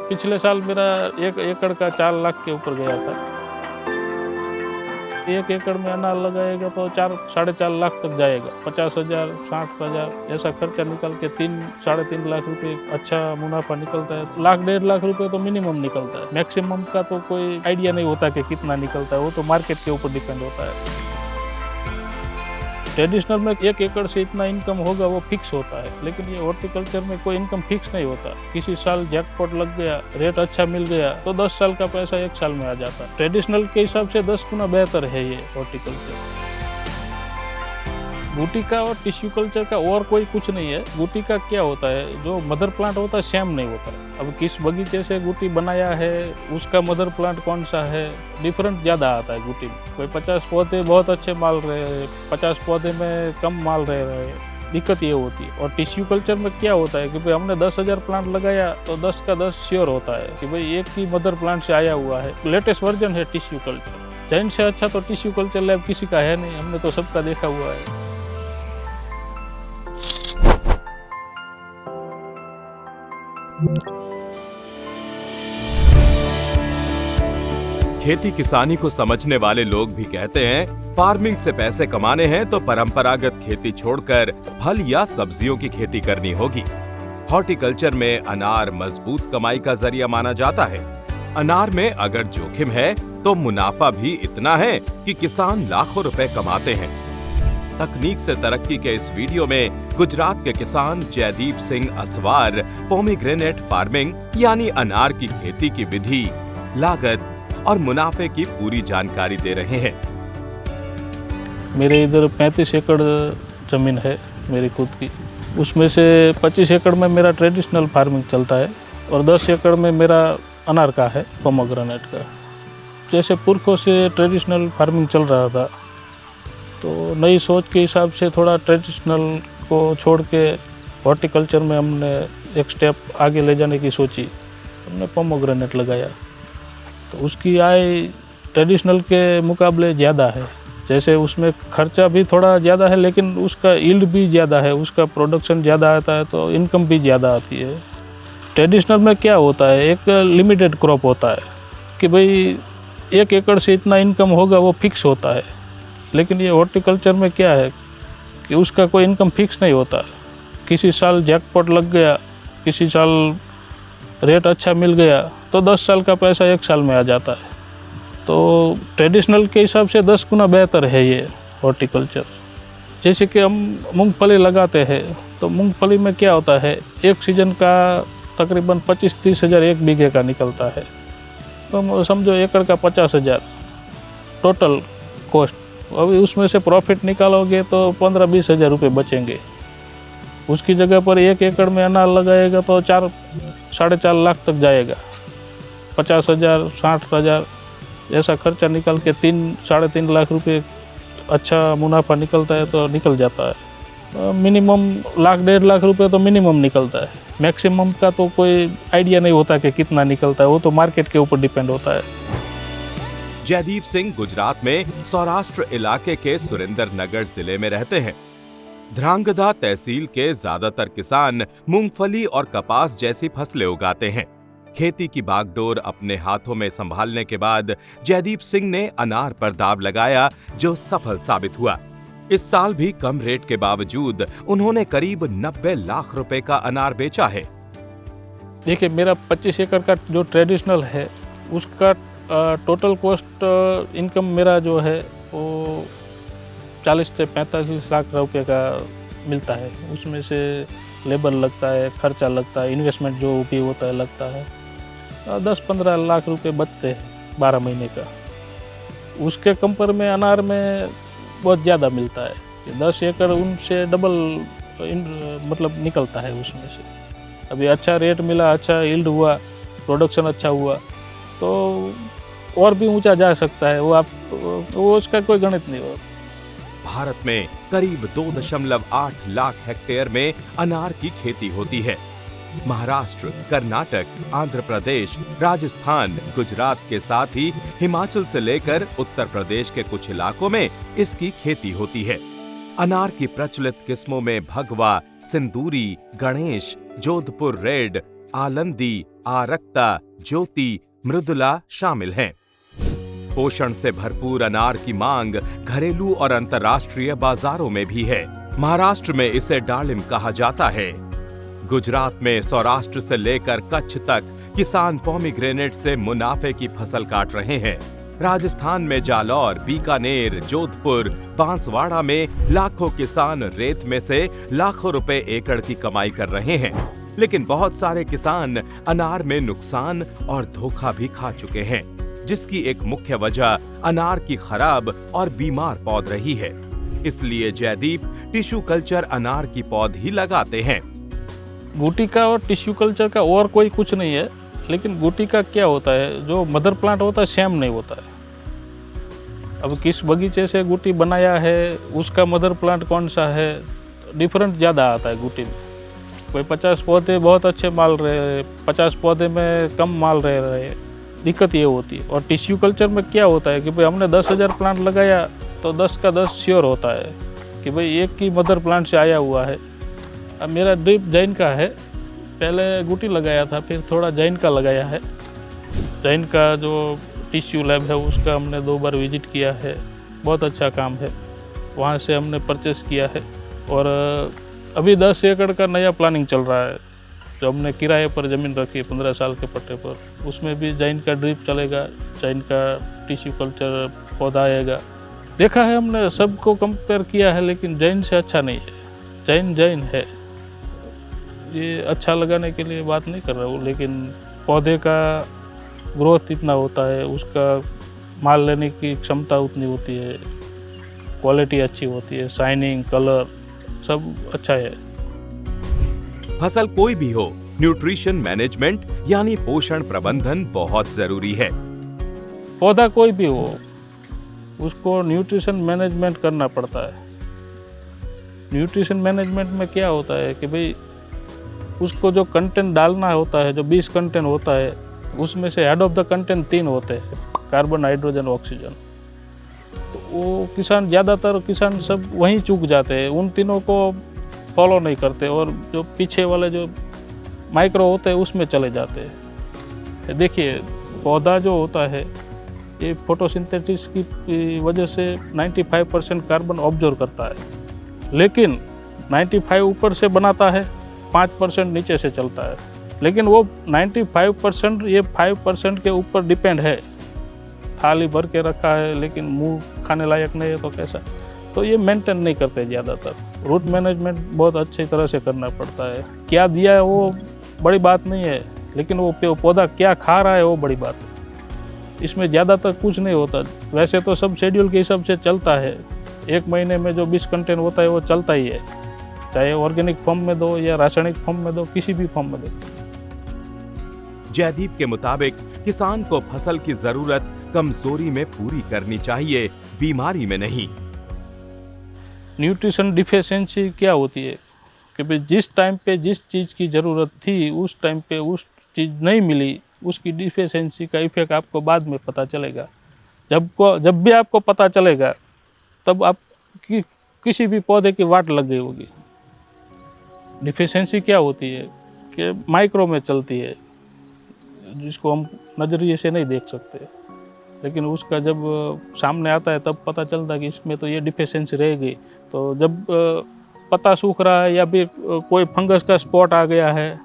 पिछले साल मेरा 1 एकड़ का 4 लाख के ऊपर गया था। 1 एकड़ में अनार लगाएगा तो 4 साढ़े 4 लाख तक जाएगा। 50,000 60,000 ऐसा खर्चा निकल के 3 साढ़े 3 लाख रुपए अच्छा मुनाफा निकलता है। लाख 1.5 लाख रुपए तो मिनिमम निकलता है। मैक्सिमम का तो कोई आइडिया नहीं होता कि कितना निकलता है, वो तो मार्केट के ऊपर डिपेंड होता है। ट्रेडिशनल में 1 एकड़ से इतना इनकम होगा वो फिक्स होता है, लेकिन ये हॉर्टिकल्चर में कोई इनकम फिक्स नहीं होता। किसी साल जैकपॉट लग गया, रेट अच्छा मिल गया तो 10 साल का पैसा 1 साल में आ जाता है। ट्रेडिशनल के हिसाब से 10 गुना बेहतर है ये हॉर्टिकल्चर। बूटी का और टिश्यू कल्चर का और कोई कुछ नहीं है। बूटी का क्या होता है, जो मदर प्लांट होता है सेम नहीं होता है। अब किस बगीचे से बूटी बनाया है, उसका मदर प्लांट कौन सा है, डिफरेंट ज़्यादा आता है बूटी में। कोई 50 पौधे बहुत अच्छे माल रहे हैं, 50 पौधे में कम माल रहे हैं, दिक्कत ये होती है। और टिश्यू कल्चर में क्या होता है कि भाई हमने 10,000 प्लांट लगाया तो 10 का 10 श्योर होता है कि भाई एक ही मदर प्लांट से आया हुआ है। लेटेस्ट वर्जन है टिश्यू कल्चर। जैन से अच्छा तो टिश्यू कल्चर लैब किसी का है नहीं, हमने तो सबका देखा हुआ है। खेती किसानी को समझने वाले लोग भी कहते हैं फार्मिंग से पैसे कमाने हैं तो परंपरागत खेती छोड़कर फल या सब्जियों की खेती करनी होगी। हॉर्टिकल्चर में अनार मजबूत कमाई का जरिया माना जाता है। अनार में अगर जोखिम है तो मुनाफा भी इतना है कि किसान लाखों रुपए कमाते हैं। तकनीक से तरक्की के इस वीडियो में गुजरात के किसान जयदीप सिंह असवार पोमीग्रेनेट फार्मिंग यानी अनार की खेती की विधि, लागत और मुनाफे की पूरी जानकारी दे रहे हैं। मेरे इधर 35 एकड़ ज़मीन है मेरी खुद की। उसमें से 25 एकड़ में मेरा ट्रेडिशनल फार्मिंग चलता है और 10 एकड़ में मेरा अनार का है, पोमीग्रेनेट का। जैसे पुरखों से ट्रेडिशनल फार्मिंग चल रहा था तो नई सोच के हिसाब से थोड़ा ट्रेडिशनल को छोड़ के हॉर्टिकल्चर में हमने एक स्टेप आगे ले जाने की सोची। हमने पोमीग्रेनेट लगाया तो उसकी आय ट्रेडिशनल के मुकाबले ज़्यादा है। जैसे उसमें खर्चा भी थोड़ा ज़्यादा है लेकिन उसका यील्ड भी ज़्यादा है, उसका प्रोडक्शन ज़्यादा आता है तो इनकम भी ज़्यादा आती है। ट्रेडिशनल में क्या होता है, एक लिमिटेड क्रॉप होता है कि भाई 1 एकड़ से इतना इनकम होगा वो फिक्स होता है। लेकिन ये हॉर्टिकल्चर में क्या है कि उसका कोई इनकम फिक्स नहीं होता। किसी साल जैकपॉट लग गया, किसी साल रेट अच्छा मिल गया तो 10 साल का पैसा 1 साल में आ जाता है। तो ट्रेडिशनल के हिसाब से 10 गुना बेहतर है ये हॉर्टिकल्चर। जैसे कि हम मूंगफली लगाते हैं तो मूंगफली में क्या होता है, एक सीज़न का तकरीबन 25-30 हज़ार 1 बीघे का निकलता है। तो समझो एकड़ का 50,000 टोटल कॉस्ट। अभी उसमें से प्रॉफिट निकालोगे तो 15-20 हज़ार रुपये बचेंगे। उसकी जगह पर 1 एकड़ में अनार लगाएगा तो 4 साढ़े 4 लाख तक जाएगा। 50,000 60,000 ऐसा खर्चा निकल के 3 साढ़े 3 लाख रुपए अच्छा मुनाफा निकलता है तो निकल जाता है। मिनिमम लाख 1.5 लाख रुपए तो मिनिमम निकलता है। मैक्सिमम का तो कोई आइडिया नहीं होता कि कितना निकलता है, वो तो मार्केट के ऊपर डिपेंड होता है। जयदीप सिंह गुजरात में सौराष्ट्र इलाके के सुरेंद्र नगर जिले में रहते हैं। ध्रांगधा तहसील के ज्यादातर किसान मूंगफली और कपास जैसी फसलें उगाते हैं। खेती की बागडोर अपने हाथों में संभालने के बाद जयदीप सिंह ने अनार पर दांव लगाया जो सफल साबित हुआ। इस साल भी कम रेट के बावजूद उन्होंने करीब 90 लाख रुपए का अनार बेचा है। देखिए, मेरा 25 एकड़ का जो ट्रेडिशनल है उसका टोटल कॉस्ट इनकम मेरा जो है वो 40 से 45 लाख रुपए का मिलता है। उसमें से लेबर लगता है, खर्चा लगता है, इन्वेस्टमेंट जो भी होता है लगता है। 10-15 लाख रुपए बचते हैं 12 महीने का। उसके कंपेयर में अनार में बहुत ज़्यादा मिलता है। 10 एकड़ उनसे डबल मतलब निकलता है उसमें से। अभी अच्छा रेट मिला, अच्छा यील्ड हुआ, प्रोडक्शन अच्छा हुआ तो और भी ऊंचा जा सकता है। वो उसका कोई गणित नहीं होगा। भारत में करीब 2.8 लाख हेक्टेयर में अनार की खेती होती है। महाराष्ट्र, कर्नाटक, आंध्र प्रदेश, राजस्थान, गुजरात के साथ ही हिमाचल से लेकर उत्तर प्रदेश के कुछ इलाकों में इसकी खेती होती है। अनार की प्रचलित किस्मों में भगवा, सिंदूरी, गणेश, जोधपुर रेड, आलंदी, आरक्ता, ज्योति, मृदुला शामिल हैं। पोषण से भरपूर अनार की मांग घरेलू और अंतर्राष्ट्रीय बाजारों में भी है। महाराष्ट्र में इसे डालिम कहा जाता है। गुजरात में सौराष्ट्र से लेकर कच्छ तक किसान पोमीग्रेनेट से मुनाफे की फसल काट रहे हैं। राजस्थान में जालौर, बीकानेर, जोधपुर, बांसवाड़ा में लाखों किसान रेत में से लाखों रुपए एकड़ की कमाई कर रहे हैं। लेकिन बहुत सारे किसान अनार में नुकसान और धोखा भी खा चुके हैं, जिसकी एक मुख्य वजह अनार की खराब और बीमार पौध रही है। इसलिए जयदीप टिश्यू कल्चर अनार की पौध ही लगाते हैं। गुटिका और टिश्यू कल्चर का और कोई कुछ नहीं है, लेकिन गुटिका क्या होता है, जो मदर प्लांट होता है सेम नहीं होता है। अब किस बगीचे से गुटी बनाया है, उसका मदर प्लांट कौन सा है, डिफरेंट ज़्यादा आता है गुटी में। कोई 50 पौधे बहुत अच्छे माल रहे, 50 पौधे में कम माल रहे, दिक्कत ये होती है। और टिश्यू कल्चर में क्या होता है कि भाई हमने 10,000 प्लांट लगाया तो 10 का 10 श्योर होता है कि भाई एक ही मदर प्लांट से आया हुआ है। अब मेरा ड्रिप जैन का है, पहले गुटी लगाया था, फिर थोड़ा जैन का लगाया है। जैन का जो टिश्यू लैब है उसका हमने 2 बार विजिट किया है, बहुत अच्छा काम है, वहाँ से हमने परचेस किया है। और अभी 10 एकड़ का नया प्लानिंग चल रहा है, जो हमने किराए पर ज़मीन रखी है 15 साल के पट्टे पर, उसमें भी जैन का ड्रिप चलेगा, जैन का टिश्यू कल्चर पौधा आएगा। देखा है हमने, सबको कंपेयर किया है, लेकिन जैन से अच्छा नहीं है। जैन है, ये अच्छा लगाने के लिए बात नहीं कर रहा हूँ, लेकिन पौधे का ग्रोथ इतना होता है, उसका माल लेने की क्षमता उतनी होती है, क्वालिटी अच्छी होती है, शाइनिंग, कलर सब अच्छा है। फसल कोई भी हो, न्यूट्रिशन मैनेजमेंट यानी पोषण प्रबंधन बहुत जरूरी है। पौधा कोई भी हो, उसको न्यूट्रिशन मैनेजमेंट करना पड़ता है। न्यूट्रिशन मैनेजमेंट में क्या होता है कि भाई उसको जो कंटेंट डालना होता है, जो 20 कंटेंट होता है, उसमें से हेड ऑफ द कंटेंट 3 होते हैं, कार्बन, हाइड्रोजन, ऑक्सीजन। तो वो ज़्यादातर किसान सब वहीं चूक जाते हैं, उन तीनों को फॉलो नहीं करते और जो पीछे वाले जो माइक्रो होते हैं उसमें चले जाते हैं। देखिए, पौधा जो होता है ये फोटोसिंथेसिस की वजह से 95% कार्बन ऑब्जर्व करता है, लेकिन 95 ऊपर से बनाता है, 5% नीचे से चलता है। लेकिन वो 95% ये 5% के ऊपर डिपेंड है। थाली भर के रखा है लेकिन मुंह खाने लायक नहीं है तो कैसा? तो ये मेंटेन नहीं करते ज़्यादातर। रूट मैनेजमेंट बहुत अच्छी तरह से करना पड़ता है। क्या दिया है वो बड़ी बात नहीं है, लेकिन वो पौधा क्या खा रहा है वो बड़ी बात है। इसमें ज़्यादातर कुछ नहीं होता। वैसे तो सब शेड्यूल के हिसाब से चलता है, 1 महीने में जो 20 कंटेंट होता है वो चलता ही है, चाहे ऑर्गेनिक फॉर्म में दो या रासायनिक फॉर्म में दो, किसी भी फॉर्म में दो। जयदीप के मुताबिक किसान को फसल की जरूरत कमजोरी में पूरी करनी चाहिए, बीमारी में नहीं। न्यूट्रिशन डिफिशिएंसी क्या होती है कि भाई जिस टाइम पे जिस चीज़ की ज़रूरत थी उस टाइम पे उस चीज़ नहीं मिली, उसकी डिफिशिएंसी का इफेक्ट आपको बाद में पता चलेगा। जब भी आपको पता चलेगा तब आप किसी भी पौधे की वाट लग गई होगी। डिफिशिएंसी क्या होती है कि माइक्रो में चलती है, जिसको हम नज़रिए से नहीं देख सकते, लेकिन उसका जब सामने आता है तब पता चलता है कि इसमें तो ये डिफिशिएंसी रहेगी। तो जब पत्ता सूख रहा है या फिर कोई फंगस का स्पॉट आ गया है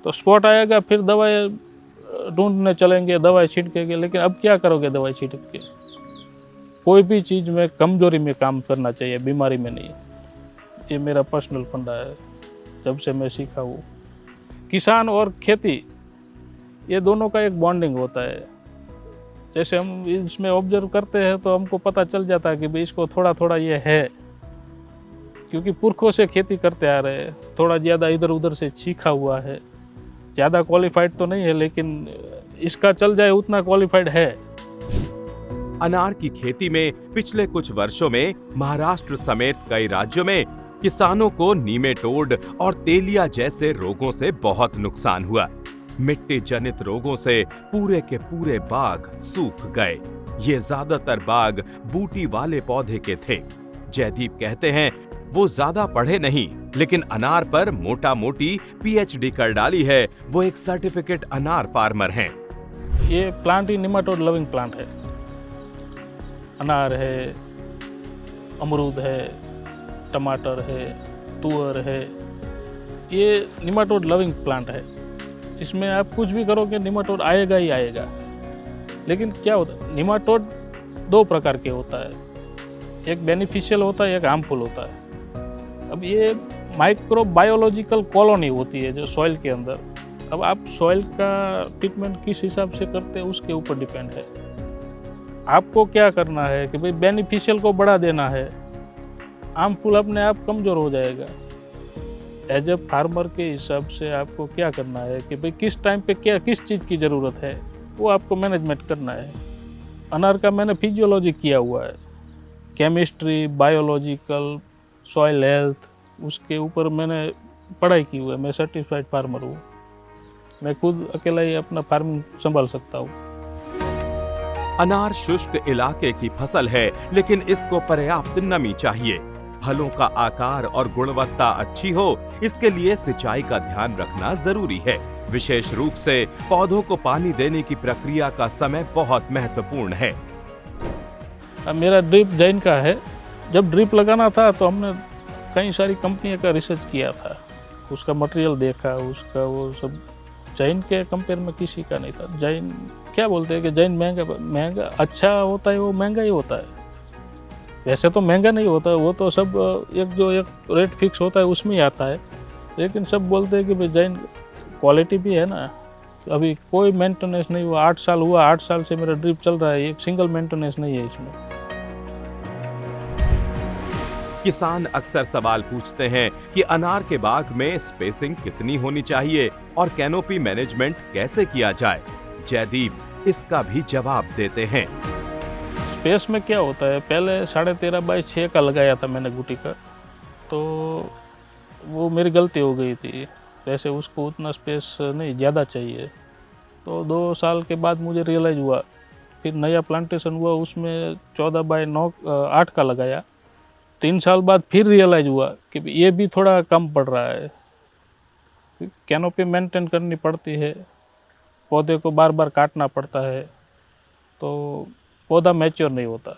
तो स्पॉट आएगा, फिर दवाई ढूंढने चलेंगे, दवाई छिड़केंगे। लेकिन अब क्या करोगे दवाई छिड़क के? कोई भी चीज़ में कमजोरी में काम करना चाहिए, बीमारी में नहीं। ये मेरा पर्सनल फंडा है, जब से मैं सीखा हूँ। किसान और खेती ये दोनों का एक बॉन्डिंग होता है। जैसे हम इसमें ऑब्जर्व करते हैं तो हमको पता चल जाता है कि भाई इसको थोड़ा थोड़ा ये है, क्योंकि पुरखों से खेती करते आ रहे हैं, थोड़ा ज़्यादा इधर उधर से सीखा हुआ है। ज़्यादा क्वालिफाइड तो नहीं है, लेकिन इसका चल जाए उतना क्वालिफाइड है। अनार की खेती में पिछले कुछ वर्षों में महाराष्ट्र समेत कई राज्यों में किसानों को नीमेटोड और तेलिया जैसे रोगों से बहुत नुकसान हुआ। मिट्टी जनित रोगों से पूरे के पूरे बाग सूख गए। ये ज्यादातर बाग बूटी वाले पौधे के थे। जयदीप कहते हैं वो ज्यादा पढ़े नहीं, लेकिन अनार पर मोटा मोटी पीएचडी कर डाली है। वो एक सर्टिफिकेट अनार फार्मर हैं। ये प्लांट ही निमाटोड लविंग प्लांट है। अनार है, अमरूद है, टमाटर है, तुअर है, ये निमाटोड लविंग प्लांट है। इसमें आप कुछ भी करोगे निमाटोड आएगा ही आएगा। लेकिन क्या होता है, निमाटोड दो प्रकार के होता है, एक बेनिफिशियल होता है, एक हार्मफुल होता है। अब ये माइक्रो बायोलॉजिकल कॉलोनी होती है जो सॉइल के अंदर। अब आप सॉइल का ट्रीटमेंट किस हिसाब से करते हैं उसके ऊपर डिपेंड है। आपको क्या करना है कि भाई बेनिफिशियल को बढ़ा देना है, हार्मफुल अपने आप कमज़ोर हो जाएगा। एज ए फार्मर के हिसाब से आपको क्या करना है कि भाई किस टाइम पे क्या किस चीज़ की ज़रूरत है वो आपको मैनेजमेंट करना है। अनार का मैंने फिजियोलॉजी किया हुआ है, केमिस्ट्री, बायोलॉजिकल, सॉइल हेल्थ, उसके ऊपर मैंने पढ़ाई की हुई है। मैं सर्टिफाइड फार्मर हूँ। मैं खुद अकेला ही अपना फार्मिंग संभाल सकता हूँ। अनार शुष्क इलाके की फसल है, लेकिन इसको पर्याप्त नमी चाहिए। फलों का आकार और गुणवत्ता अच्छी हो, इसके लिए सिंचाई का ध्यान रखना जरूरी है। विशेष रूप से पौधों को पानी देने की प्रक्रिया का समय बहुत महत्वपूर्ण है। अब मेरा ड्रिप जैन का है। जब ड्रिप लगाना था तो हमने कई सारी कंपनियों का रिसर्च किया था, उसका मटेरियल देखा, उसका वो सब। जैन के कंपेयर में किसी का नहीं था। जैन क्या बोलते हैं कि जैन महंगा अच्छा होता है, वो महंगा ही होता है। वैसे तो महंगा नहीं होता, वो तो सब एक रेट फिक्स होता है उसमें ही आता है। लेकिन सब बोलते हैं कि भाई जैन क्वालिटी भी है ना। अभी कोई मेंटेनेंस नहीं हुआ, 8 साल हुआ, 8 साल से मेरा ड्रिप चल रहा है, एक सिंगल मेंटेनेंस नहीं है इसमें। किसान अक्सर सवाल पूछते हैं कि अनार के बाग में स्पेसिंग कितनी होनी चाहिए और कैनोपी मैनेजमेंट कैसे किया जाए। जयदीप इसका भी जवाब देते हैं। स्पेस में क्या होता है, पहले 13.5 बाई 6 का लगाया था मैंने गुटी का, तो वो मेरी गलती हो गई थी। वैसे उसको उतना स्पेस नहीं, ज़्यादा चाहिए। तो 2 साल के बाद मुझे रियलाइज़ हुआ, फिर नया प्लांटेशन हुआ, उसमें 14 बाई 8 का लगाया। 3 साल बाद फिर रियलाइज़ हुआ कि ये भी थोड़ा कम पड़ रहा है। कैनोपी मेंटेन करनी पड़ती है, पौधे को बार बार काटना पड़ता है, तो पौधा मैच्योर नहीं होता।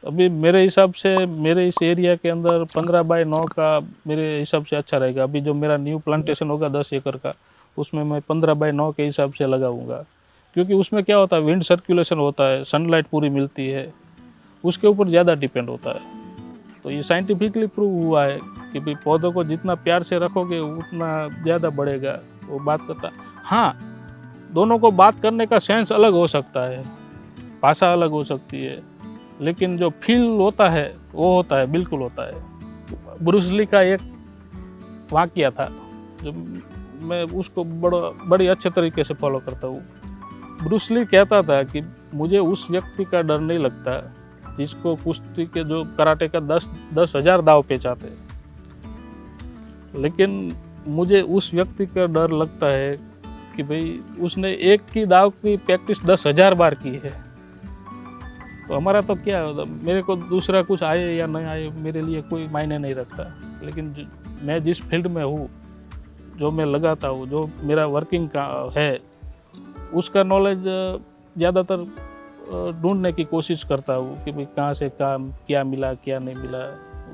अभी मेरे हिसाब से मेरे इस एरिया के अंदर 15 बाई 9 का मेरे हिसाब से अच्छा रहेगा। अभी जो मेरा न्यू प्लांटेशन होगा 10 एकड़ का, उसमें मैं 15 बाई 9 के हिसाब से लगाऊंगा। क्योंकि उसमें क्या होता है, विंड सर्कुलेशन होता है, सनलाइट पूरी मिलती है, उसके ऊपर ज़्यादा डिपेंड होता है। तो ये साइंटिफिकली प्रूव हुआ है कि भाई पौधों को जितना प्यार से रखोगे उतना ज़्यादा बढ़ेगा। वो बात करता, हाँ, दोनों को बात करने का सेंस अलग हो सकता है, भाषा अलग हो सकती है, लेकिन जो फील होता है वो होता है, बिल्कुल होता है। ब्रूस ली का एक वाकया था जो मैं उसको बड़ी अच्छे तरीके से फॉलो करता हूँ। ब्रूस ली कहता था कि मुझे उस व्यक्ति का डर नहीं लगता जिसको कुश्ती के जो कराटे का 10,000 दाव पेच आते, लेकिन मुझे उस व्यक्ति का डर लगता है कि भाई उसने एक की दाव की प्रैक्टिस 10,000 बार की है। तो हमारा तो क्या होता, मेरे को दूसरा कुछ आए या नहीं आए मेरे लिए कोई मायने नहीं रखता। लेकिन मैं जिस फील्ड में हूँ, जो मैं लगाता हूँ, जो मेरा वर्किंग का है, उसका नॉलेज ज़्यादातर ढूंढने की कोशिश करता हूँ कि भाई कहाँ से काम क्या मिला, क्या नहीं मिला,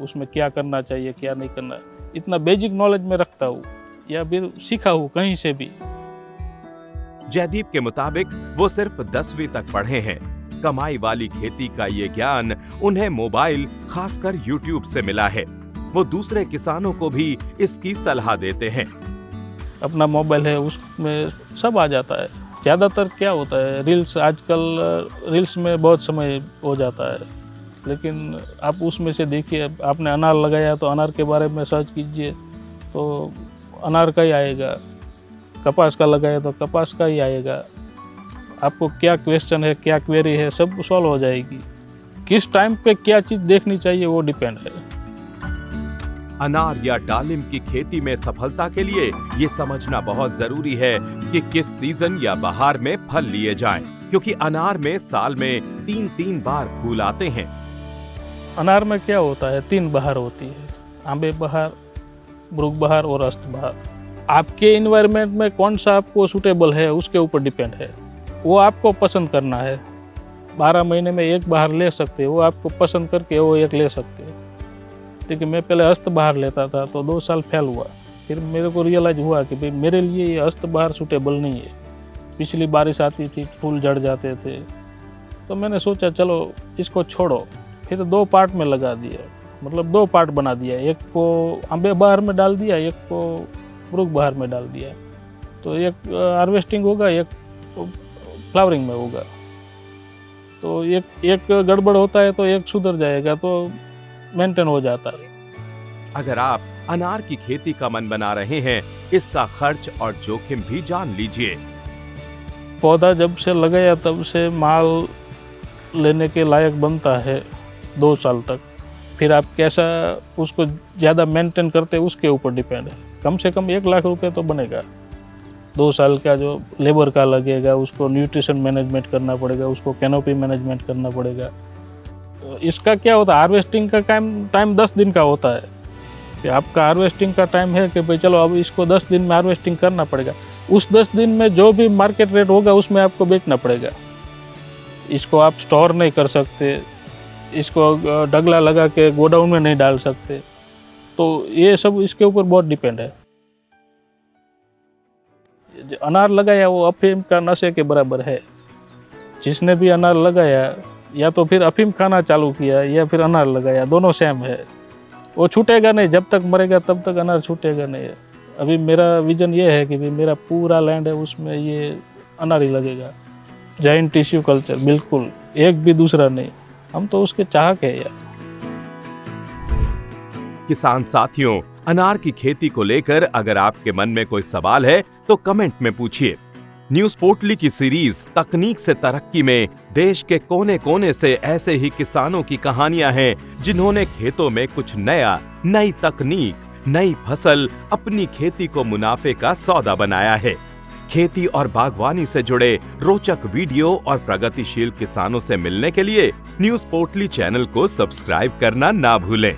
उसमें क्या करना चाहिए, क्या नहीं करना। इतना बेसिक नॉलेज में रखता हूँ या फिर सीखा हूँ कहीं से भी। जयदीप के मुताबिक वो सिर्फ 10वीं तक पढ़े हैं। कमाई वाली खेती का ये ज्ञान उन्हें मोबाइल, खासकर YouTube से मिला है। वो दूसरे किसानों को भी इसकी सलाह देते हैं। अपना मोबाइल है, उसमें सब आ जाता है। ज़्यादातर क्या होता है, रील्स, आजकल रील्स में बहुत समय हो जाता है, लेकिन आप उसमें से देखिए, आपने अनार लगाया तो अनार के बारे में सर्च कीजिए तो अनार का ही आएगा। कपास का लगाया तो कपास का ही आएगा। आपको क्या क्वेश्चन है, क्या क्वेरी है, सब सॉल्व हो जाएगी। किस टाइम पे क्या चीज़ देखनी चाहिए वो डिपेंड है। अनार या दालिम की खेती में सफलता के लिए ये समझना बहुत जरूरी है कि किस सीजन या बहार में फल लिए जाएं, क्योंकि अनार में साल में 3 बार फूल आते हैं। अनार में क्या होता है, 3 बहार होती है। आंबे बहार, ब्रुक बहार और अस्त बहार। आपके इन्वायरमेंट में कौन सा आपको सूटेबल है उसके ऊपर डिपेंड है, वो आपको पसंद करना है। 12 महीने में एक बहार ले सकते हो, वो आपको पसंद करके वो एक ले सकते हो। देखिए मैं पहले अस्त बहार लेता था तो 2 साल फेल हुआ, फिर मेरे को रियलाइज हुआ कि भाई मेरे लिए ये अस्त बहार सूटेबल नहीं है। पिछली बारिश आती थी, फूल झड़ जाते थे, तो मैंने सोचा चलो इसको छोड़ो। फिर 2 पार्ट में लगा दिया, मतलब 2 पार्ट बना दिया, एक को अम्बे बहार में डाल दिया, एक को ब्रुक बहार में डाल दिया। तो एक हार्वेस्टिंग होगा, एक फ्लावरिंग में होगा। तो एक गड़बड़ होता है तो एक सुधर जाएगा, तो मेंटेन हो जाता है। अगर आप अनार की खेती का मन बना रहे हैं, इसका खर्च और जोखिम भी जान लीजिए। पौधा जब से लगाया तब से माल लेने के लायक बनता है 2 साल तक। फिर आप कैसा उसको ज़्यादा मेंटेन करते हैं उसके ऊपर डिपेंड है। कम से कम 1 लाख रुपए तो बनेगा। 2 साल का जो लेबर का लगेगा, उसको न्यूट्रिशन मैनेजमेंट करना पड़ेगा, उसको कैनोपी मैनेजमेंट करना पड़ेगा। तो इसका क्या होता है, हार्वेस्टिंग का टाइम 10 दिन का होता है कि आपका हार्वेस्टिंग का टाइम है कि भाई चलो अब इसको 10 दिन में हार्वेस्टिंग करना पड़ेगा। उस 10 दिन में जो भी मार्केट रेट होगा उसमें आपको बेचना पड़ेगा। इसको आप स्टोर नहीं कर सकते, इसको डगला लगा के गोडाउन में नहीं डाल सकते। तो ये सब इसके ऊपर बहुत डिपेंड है। जो अनार लगाया वो अफीम का नशे के बराबर है। जिसने भी अनार लगाया या तो फिर अफीम खाना चालू किया या फिर अनार लगाया, दोनों सेम है। वो छूटेगा नहीं, जब तक मरेगा तब तक अनार छूटेगा नहीं। अभी मेरा विजन ये है कि भाई मेरा पूरा लैंड है उसमें ये अनार ही लगेगा। जैन टिश्यू कल्चर, बिल्कुल एक भी दूसरा नहीं। हम तो उसके चाहक है यार। किसान साथियों, अनार की खेती को लेकर अगर आपके मन में कोई सवाल है तो कमेंट में पूछिए। न्यूज पोर्टली की सीरीज तकनीक से तरक्की में देश के कोने कोने से ऐसे ही किसानों की कहानियां हैं जिन्होंने खेतों में कुछ नया, नई तकनीक, नई फसल अपनी खेती को मुनाफे का सौदा बनाया है। खेती और बागवानी से जुड़े रोचक वीडियो और प्रगतिशील किसानों से मिलने के लिए न्यूज पोर्टली चैनल को सब्सक्राइब करना ना भूलें।